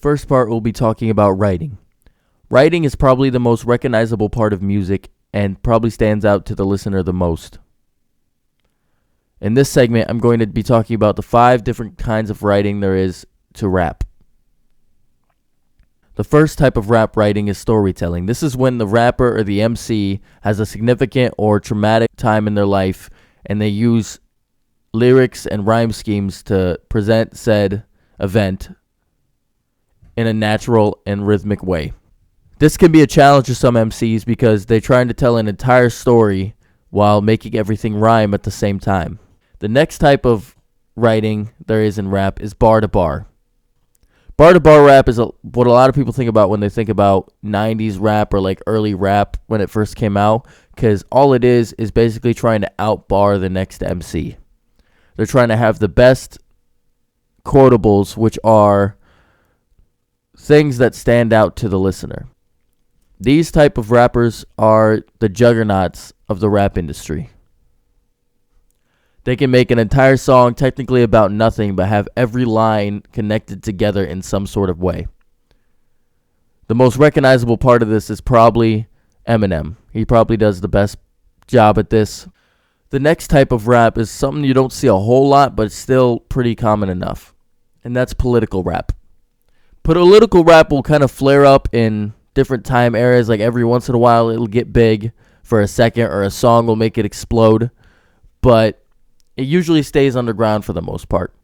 first part, we'll be talking about writing. Writing is probably the most recognizable part of music and probably stands out to the listener the most. In this segment, I'm going to be talking about the 5 different kinds of writing there is to rap. The first type of rap writing is storytelling. This is when the rapper or the MC has a significant or traumatic time in their life and they use lyrics and rhyme schemes to present said event in a natural and rhythmic way. This can be a challenge to some MCs because they're trying to tell an entire story while making everything rhyme at the same time. The next type of writing there is in rap is bar to bar. Bar to bar rap is what a lot of people think about when they think about 90s rap or like early rap when it first came out, because all it is basically trying to outbar the next MC. They're trying to have the best quotables, which are things that stand out to the listener. These type of rappers are the juggernauts of the rap industry. They can make an entire song technically about nothing, but have every line connected together in some sort of way. The most recognizable part of this is probably Eminem. He probably does the best job at this. The next type of rap is something you don't see a whole lot, but it's still pretty common enough. And that's political rap. Political rap will kind of flare up in different time areas. Like every once in a while, it'll get big for a second, or a song will make it explode. But it usually stays underground for the most part.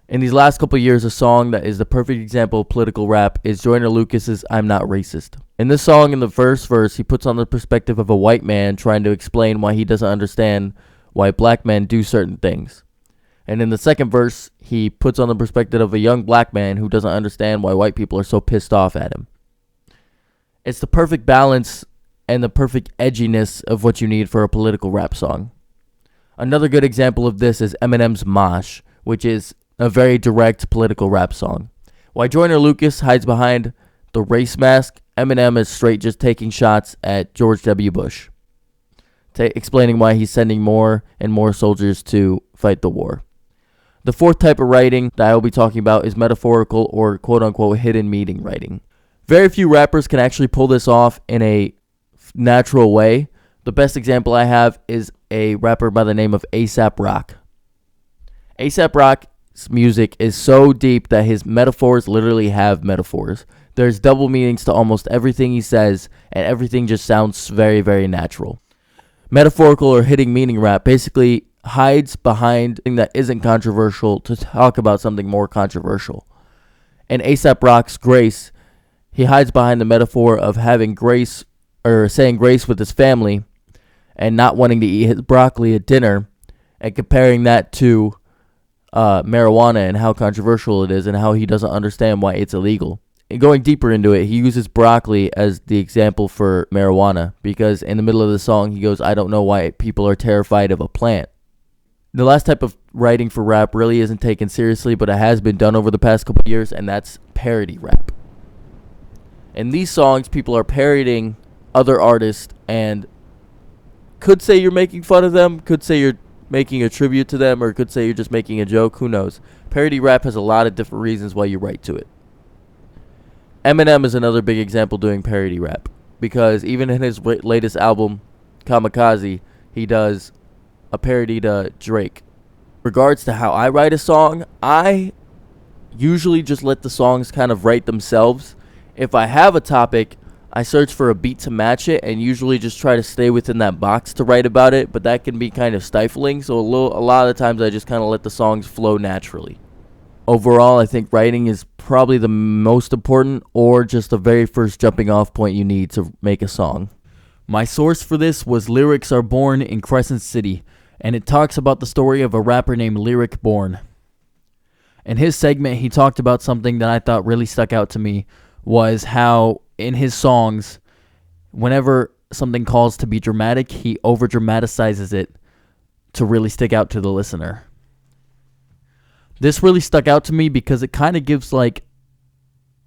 In these last couple of years, a song that is the perfect example of political rap is Joyner Lucas's I'm Not Racist. In this song, in the first verse, he puts on the perspective of a white man trying to explain why he doesn't understand why black men do certain things. And in the second verse, he puts on the perspective of a young black man who doesn't understand why white people are so pissed off at him. It's the perfect balance and the perfect edginess of what you need for a political rap song. Another good example of this is Eminem's Mosh, which is a very direct political rap song. While Joyner Lucas hides behind the race mask, Eminem is straight just taking shots at George W. Bush, explaining why he's sending more and more soldiers to fight the war. The fourth type of writing that I will be talking about is metaphorical or quote-unquote hidden meaning writing. Very few rappers can actually pull this off in a natural way. The best example I have is a rapper by the name of A$AP Rock. A$AP Rock's music is so deep that his metaphors literally have metaphors. There's double meanings to almost everything he says, and everything just sounds very, very natural. Metaphorical or hidden meaning rap basically hides behind something that isn't controversial to talk about something more controversial. In A$AP Rock's Grace, he hides behind the metaphor of having grace or saying grace with his family and not wanting to eat his broccoli at dinner, and comparing that to marijuana and how controversial it is and how he doesn't understand why it's illegal. And going deeper into it, he uses broccoli as the example for marijuana because in the middle of the song he goes, I don't know why people are terrified of a plant. The last type of writing for rap really isn't taken seriously, but it has been done over the past couple of years, and that's parody rap. In these songs, people are parodying other artists and could say you're making fun of them, could say you're making a tribute to them, or could say you're just making a joke. Who knows? Parody rap has a lot of different reasons why you write to it. Eminem is another big example doing parody rap because even in his latest album, Kamikaze, he does a parody to Drake. Regards to how I write a song, I usually just let the songs kind of write themselves. If I have a topic, I search for a beat to match it and usually just try to stay within that box to write about it, but that can be kind of stifling, so a lot of the times I just kind of let the songs flow naturally. Overall, I think writing is probably the most important or just the very first jumping off point you need to make a song. My source for this was Lyrics Are Born in Crescent City, and it talks about the story of a rapper named Lyric Born. In his segment, he talked about something that I thought really stuck out to me, was how in his songs, whenever something calls to be dramatic, he over-dramatizes it to really stick out to the listener. This really stuck out to me because it kind of gives like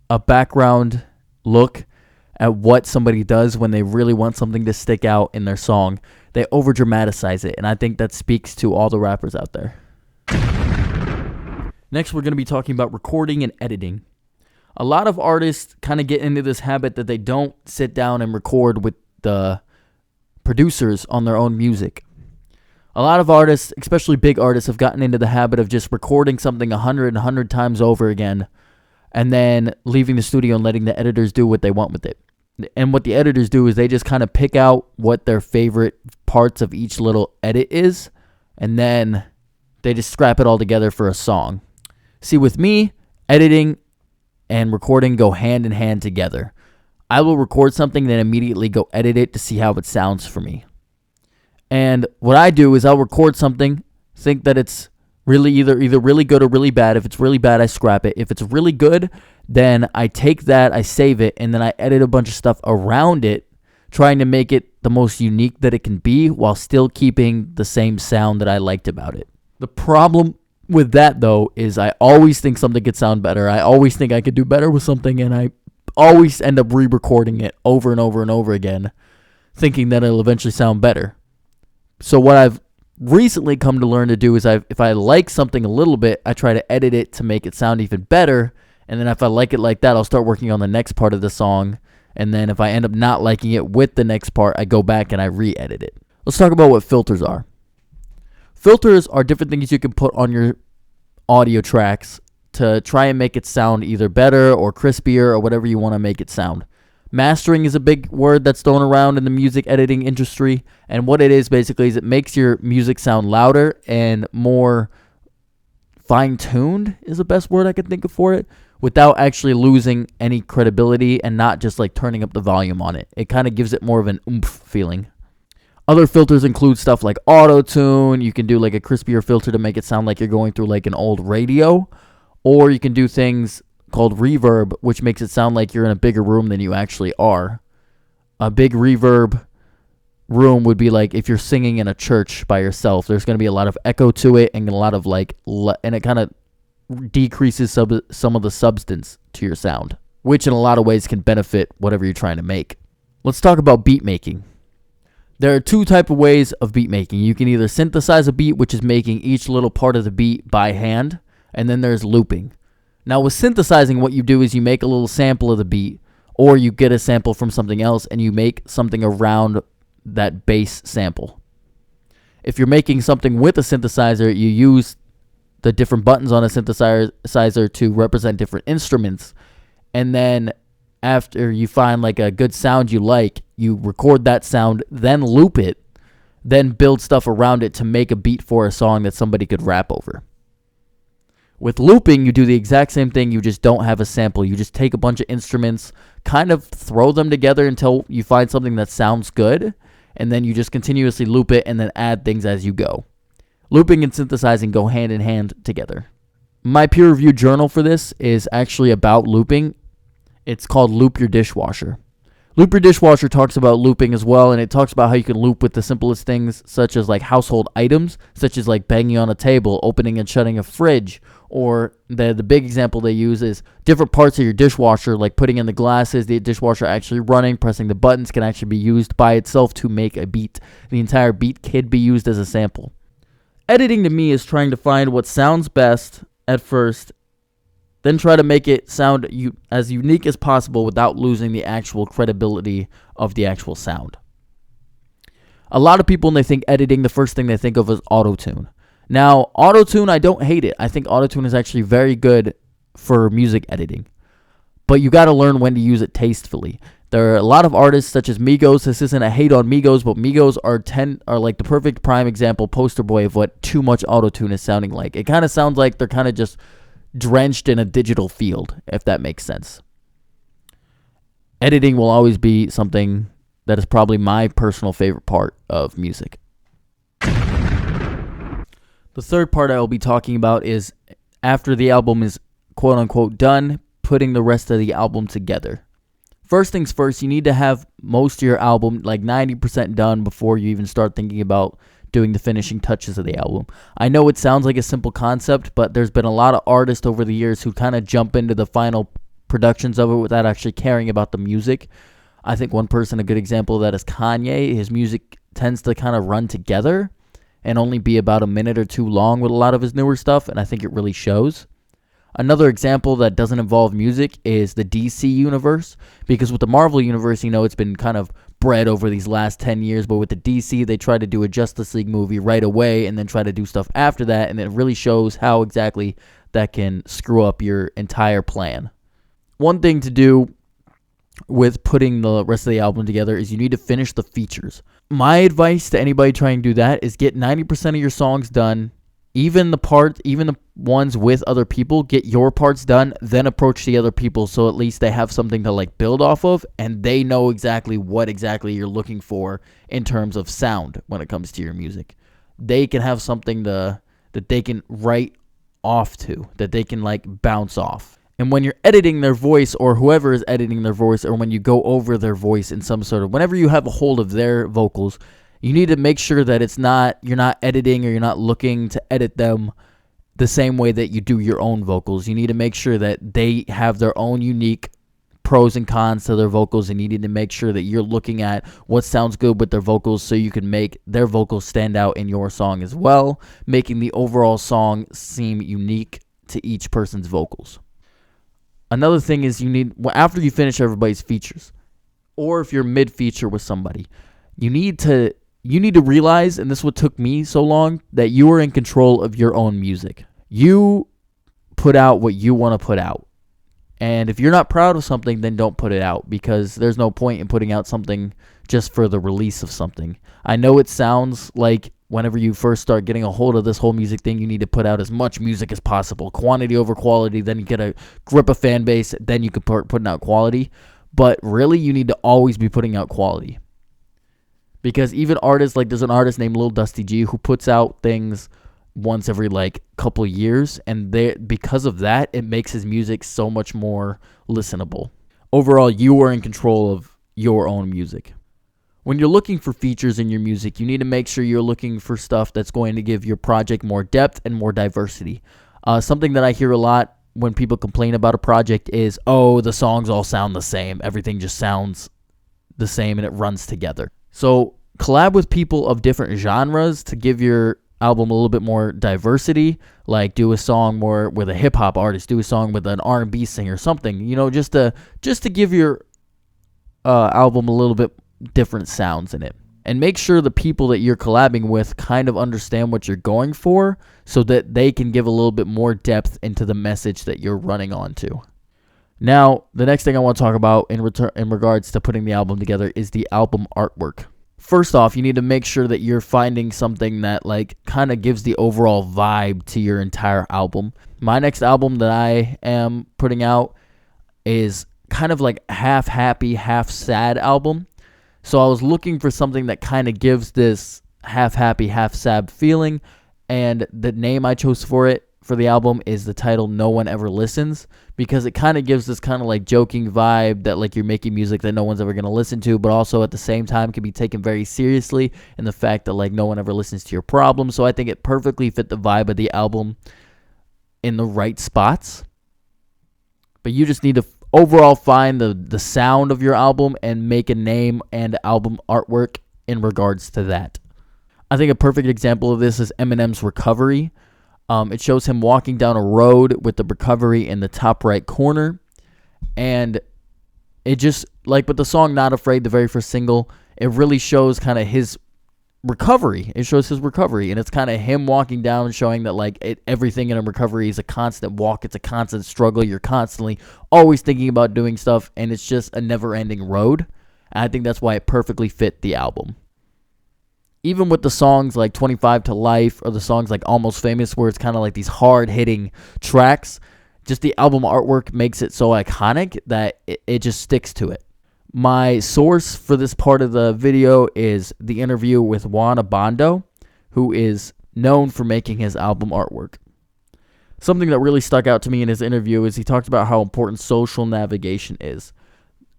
a background look at what somebody does when they really want something to stick out in their song. They over-dramatize it, and I think that speaks to all the rappers out there. Next, we're going to be talking about recording and editing. A lot of artists kind of get into this habit that they don't sit down and record with the producers on their own music. A lot of artists, especially big artists, have gotten into the habit of just recording something 100 times over again and then leaving the studio and letting the editors do what they want with it. And what the editors do is they just kind of pick out what their favorite parts of each little edit is, and then they just scrap it all together for a song. See, with me, editing and recording go hand in hand together. I will record something, then immediately go edit it to see how it sounds for me. And what I do is I'll record something, think that it's really either really good or really bad. If it's really bad, I scrap it. If it's really good, then I take that, I save it, and then I edit a bunch of stuff around it, trying to make it the most unique that it can be while still keeping the same sound that I liked about it. The problem with that, though, is I always think something could sound better. I always think I could do better with something, and I always end up re-recording it over and over and over again, thinking that it'll eventually sound better. So what I've recently come to learn to do is if I like something a little bit, I try to edit it to make it sound even better. And then if I like it like that, I'll start working on the next part of the song. And then if I end up not liking it with the next part, I go back and I re-edit it. Let's talk about what filters are. Filters are different things you can put on your audio tracks to try and make it sound either better or crispier or whatever you want to make it sound. Mastering is a big word that's thrown around in the music editing industry, and what it is basically is it makes your music sound louder and more fine-tuned is the best word I could think of for it, without actually losing any credibility and not just like turning up the volume on it. It kind of gives it more of an oomph feeling. Other filters include stuff like auto-tune. You can do like a crispier filter to make it sound like you're going through like an old radio, or you can do things called reverb, which makes it sound like you're in a bigger room than you actually are. A big reverb room would be like if you're singing in a church by yourself. There's going to be a lot of echo to it and a lot of and it kind of decreases some of the substance to your sound, which in a lot of ways can benefit whatever you're trying to make. Let's talk about beat making. There are two types of ways of beat making. You can either synthesize a beat, which is making each little part of the beat by hand, and then there's looping. Now, with synthesizing, what you do is you make a little sample of the beat, or you get a sample from something else, and you make something around that bass sample. If you're making something with a synthesizer, you use the different buttons on a synthesizer to represent different instruments, and then after you find like a good sound you like, you record that sound, then loop it, then build stuff around it to make a beat for a song that somebody could rap over. With looping, you do the exact same thing, you just don't have a sample. You just take a bunch of instruments, kind of throw them together until you find something that sounds good, and then you just continuously loop it and then add things as you go. Looping and synthesizing go hand in hand together. My peer-reviewed journal for this is actually about looping. It's called Loop Your Dishwasher. Loop Your Dishwasher talks about looping as well, and it talks about how you can loop with the simplest things, such as like household items, such as like banging on a table, opening and shutting a fridge, or the big example they use is different parts of your dishwasher, like putting in the glasses, the dishwasher actually running, pressing the buttons can actually be used by itself to make a beat. The entire beat could be used as a sample. Editing to me is trying to find what sounds best at first, then try to make it sound as unique as possible without losing the actual credibility of the actual sound. A lot of people, when they think editing, the first thing they think of is auto-tune. Now, auto-tune, I don't hate it. I think auto-tune is actually very good for music editing. But you got to learn when to use it tastefully. There are a lot of artists such as Migos. This isn't a hate on Migos, but Migos are like the perfect prime example, poster boy of what too much auto-tune is sounding like. It kind of sounds like they're kind of just drenched in a digital field, if that makes sense. Editing will always be something that is probably my personal favorite part of music. The third part I will be talking about is after the album is quote-unquote done, putting the rest of the album together. First things first, you need to have most of your album like 90% done before you even start thinking about doing the finishing touches of the album. I know it sounds like a simple concept, but there's been a lot of artists over the years who kind of jump into the final productions of it without actually caring about the music. I think one person, a good example of that is Kanye. His music tends to kind of run together and only be about a minute or two long with a lot of his newer stuff, and I think it really shows. Another example that doesn't involve music is the DC universe, because with the Marvel universe, it's been kind of bred over these last 10 years, but with the DC, they try to do a Justice League movie right away and then try to do stuff after that, and it really shows how exactly that can screw up your entire plan. One thing to do with putting the rest of the album together is you need to finish the features. My advice to anybody trying to do that is get 90% of your songs done. Even the ones with other people, get your parts done, then approach the other people, so at least they have something to build off of, and they know exactly what exactly you're looking for in terms of sound when it comes to your music. They can have something that they can write off to, that they can bounce off. And when you're editing their voice, or whoever is editing their voice, or when you go over their voice in some sort of, whenever you have a hold of their vocals, you need to make sure that you're not editing, or you're not looking to edit them the same way that you do your own vocals. You need to make sure that they have their own unique pros and cons to their vocals, and you need to make sure that you're looking at what sounds good with their vocals so you can make their vocals stand out in your song as well, making the overall song seem unique to each person's vocals. Another thing is after you finish everybody's features, or if you're mid-feature with somebody, you need to realize, and this is what took me so long, that you are in control of your own music. You put out what you want to put out. And if you're not proud of something, then don't put it out, because there's no point in putting out something just for the release of something. I know it sounds like whenever you first start getting a hold of this whole music thing, you need to put out as much music as possible. Quantity over quality, then you get a grip of fan base, then you can putting out quality. But really, you need to always be putting out quality. Because even artists, there's an artist named Lil Dusty G who puts out things once every couple years, and because of that, it makes his music so much more listenable. Overall, you are in control of your own music. When you're looking for features in your music, you need to make sure you're looking for stuff that's going to give your project more depth and more diversity. Something that I hear a lot when people complain about a project is, the songs all sound the same. Everything just sounds the same and it runs together. So collab with people of different genres to give your album a little bit more diversity. Do a song more with a hip hop artist, do a song with an R&B singer, something, just to give your album a little bit different sounds in it. And make sure the people that you're collabing with kind of understand what you're going for, so that they can give a little bit more depth into the message that you're running onto. Now, the next thing I want to talk about in regards to putting the album together is the album artwork. First off, you need to make sure that you're finding something that kind of gives the overall vibe to your entire album. My next album that I am putting out is kind of half happy, half sad album. So I was looking for something that kind of gives this half happy, half sad feeling, and the name I chose for the album is the title No One Ever Listens, because it kind of gives this kind of joking vibe that you're making music that no one's ever going to listen to, but also at the same time can be taken very seriously in the fact that no one ever listens to your problems. So I think it perfectly fit the vibe of the album in the right spots. But you just need to overall find the sound of your album and make a name and album artwork in regards to that. I think a perfect example of this is Eminem's Recovery. It shows him walking down a road with the Recovery in the top right corner. And it just, with the song Not Afraid, the very first single, it really shows kind of his recovery. It shows his recovery, and it's kind of him walking down, showing that everything in a recovery is a constant walk. It's a constant struggle. You're constantly always thinking about doing stuff, and it's just a never-ending road. And I think that's why it perfectly fit the album. Even with the songs like 25 to Life, or the songs like Almost Famous, where it's kind of these hard-hitting tracks, just the album artwork makes it so iconic that it just sticks to it. My source for this part of the video is the interview with Juan Abando, who is known for making his album artwork. Something that really stuck out to me in his interview is he talked about how important social navigation is.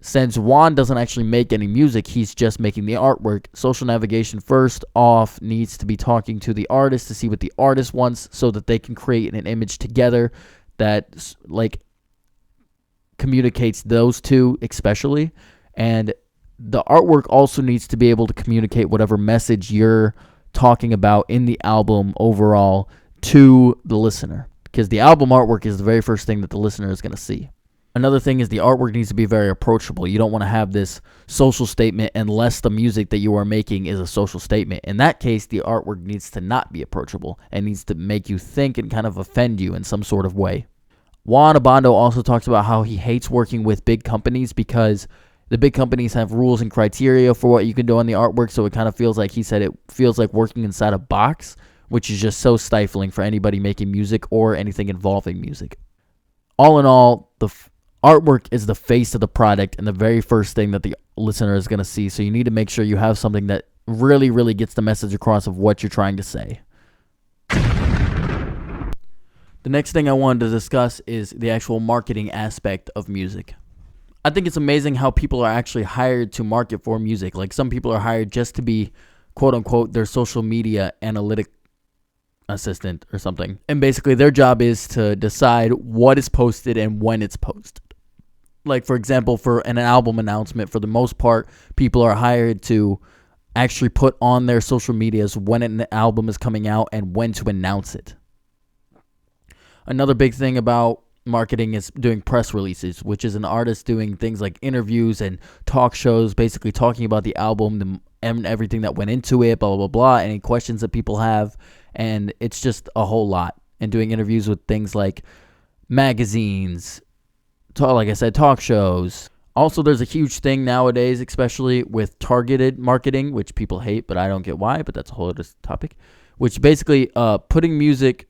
Since Juan doesn't actually make any music, he's just making the artwork. Social navigation first off needs to be talking to the artist to see what the artist wants, so that they can create an image together that communicates those two especially. And the artwork also needs to be able to communicate whatever message you're talking about in the album overall to the listener. because the album artwork is the very first thing that the listener is going to see. Another thing is the artwork needs to be very approachable. You don't want to have this social statement unless the music that you are making is a social statement. In that case, the artwork needs to not be approachable and needs to make you think and kind of offend you in some sort of way. Juan Abando also talks about how he hates working with big companies because the big companies have rules and criteria for what you can do on the artwork, so it kind of feels like, he said, it feels like working inside a box, which is just so stifling for anybody making music or anything involving music. All in all, the artwork is the face of the product and the very first thing that the listener is going to see, so you need to make sure you have something that really, really gets the message across of what you're trying to say. The next thing I wanted to discuss is the actual marketing aspect of music. I think it's amazing how people are actually hired to market for music. Like, some people are hired just to be, quote unquote, their social media analytic assistant or something. And basically their job is to decide what is posted and when it's posted. Like, for example, for an album announcement, for the most part, people are hired to actually put on their social medias when an album is coming out and when to announce it. Another big thing about marketing is doing press releases, which is an artist doing things like interviews and talk shows, basically talking about the album and everything that went into it, blah, blah, blah, any questions that people have. And it's just a whole lot. And doing interviews with things like magazines, like I said, talk shows. Also, there's a huge thing nowadays, especially with targeted marketing, which people hate, but I don't get why, but that's a whole other topic, which basically putting music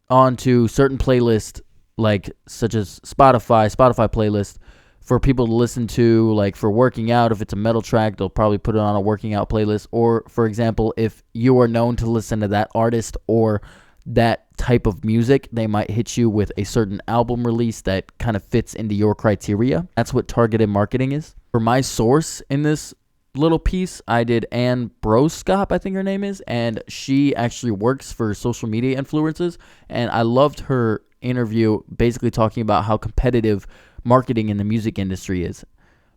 onto certain playlists, like such as Spotify playlist for people to listen to, like for working out. If it's a metal track, they'll probably put it on a working out playlist. Or, for example, if you are known to listen to that artist or that type of music, they might hit you with a certain album release that kind of fits into your criteria. That's what targeted marketing is. For my source in this little piece, I did Anne Broskop, I think her name is, and she actually works for social media influencers, and I loved her interview basically talking about how competitive marketing in the music industry is.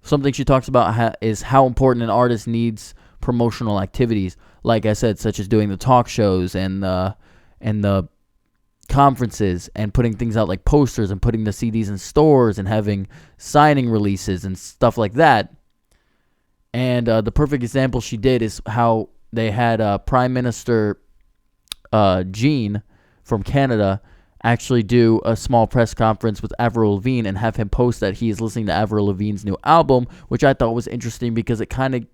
Something she talks about is how important an artist needs promotional activities, like I said, such as doing the talk shows and the conferences and putting things out like posters and putting the CDs in stores and having signing releases and stuff like that. And the perfect example she did is how they had Prime Minister Jean from Canada actually do a small press conference with Avril Lavigne and have him post that he is listening to Avril Lavigne's new album, which I thought was interesting because it kind of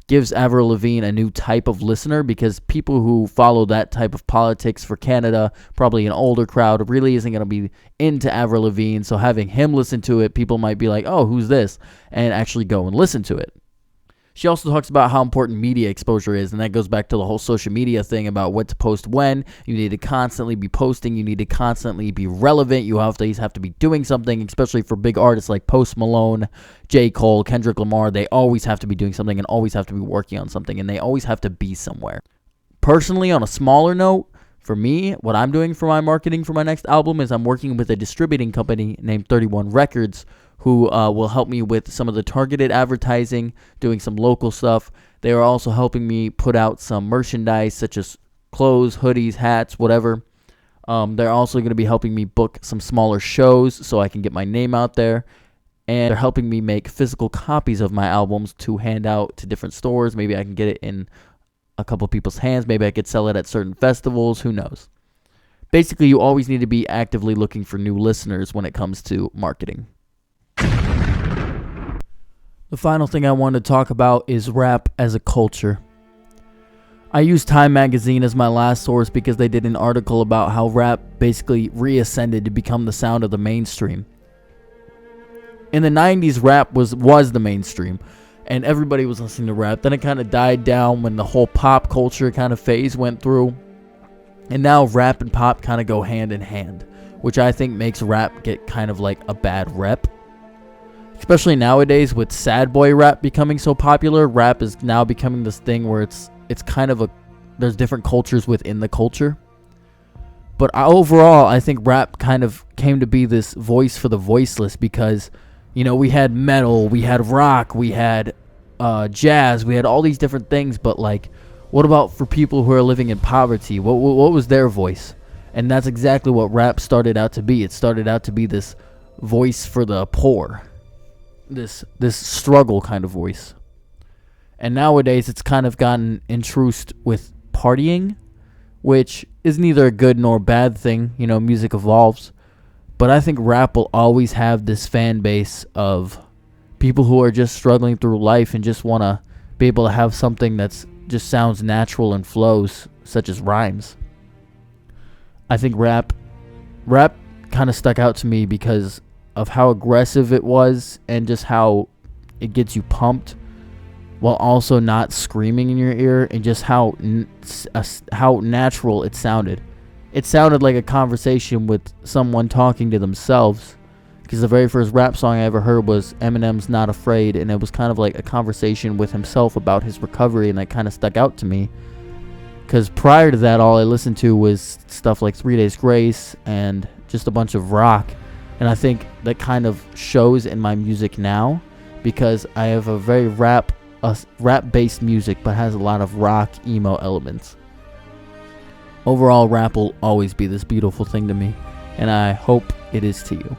gives Avril Lavigne a new type of listener, because people who follow that type of politics for Canada, probably an older crowd, really isn't going to be into Avril Lavigne. So having him listen to it, people might be like, oh, who's this? And actually go and listen to it. She also talks about how important media exposure is, and that goes back to the whole social media thing about what to post when. You need to constantly be posting. You need to constantly be relevant. You have to be doing something, especially for big artists like Post Malone, J. Cole, Kendrick Lamar. They always have to be doing something and always have to be working on something, and they always have to be somewhere. Personally, on a smaller note, for me, what I'm doing for my marketing for my next album is I'm working with a distributing company named 31 Records, who will help me with some of the targeted advertising, doing some local stuff. They are also helping me put out some merchandise such as clothes, hoodies, hats, whatever. They're also going to be helping me book some smaller shows so I can get my name out there. And they're helping me make physical copies of my albums to hand out to different stores. Maybe I can get it in a couple people's hands. Maybe I could sell it at certain festivals. Who knows? Basically, you always need to be actively looking for new listeners when it comes to marketing. The final thing I wanted to talk about is rap as a culture. I use Time Magazine as my last source because they did an article about how rap basically reascended to become the sound of the mainstream. In the 90s, rap was the mainstream, and everybody was listening to rap. Then it kind of died down when the whole pop culture kind of phase went through. And now rap and pop kind of go hand in hand, which I think makes rap get kind of like a bad rep. Especially nowadays with sad boy rap becoming so popular, rap is now becoming this thing where it's kind of there's different cultures within the culture. But overall, I think rap kind of came to be this voice for the voiceless because, you know, we had metal, we had rock, we had jazz, we had all these different things. But like, what about for people who are living in poverty? What was their voice? And that's exactly what rap started out to be. It started out to be this voice for the poor, this struggle kind of voice. And nowadays it's kind of gotten intrused with partying, which is neither a good nor bad thing. You know, music evolves. But I think rap will always have this fan base of people who are just struggling through life and just want to be able to have something that's just sounds natural and flows, such as rhymes. I think rap kind of stuck out to me because of how aggressive it was and just how it gets you pumped while also not screaming in your ear, and just how natural it sounded. It sounded like a conversation with someone talking to themselves, because the very first rap song I ever heard was Eminem's Not Afraid, and it was kind of like a conversation with himself about his recovery, and that kind of stuck out to me. Because prior to that, all I listened to was stuff like 3 Days Grace and just a bunch of rock. And I think that kind of shows in my music now, because I have a very rap-based music, but has a lot of rock, emo elements. Overall, rap will always be this beautiful thing to me, and I hope it is to you.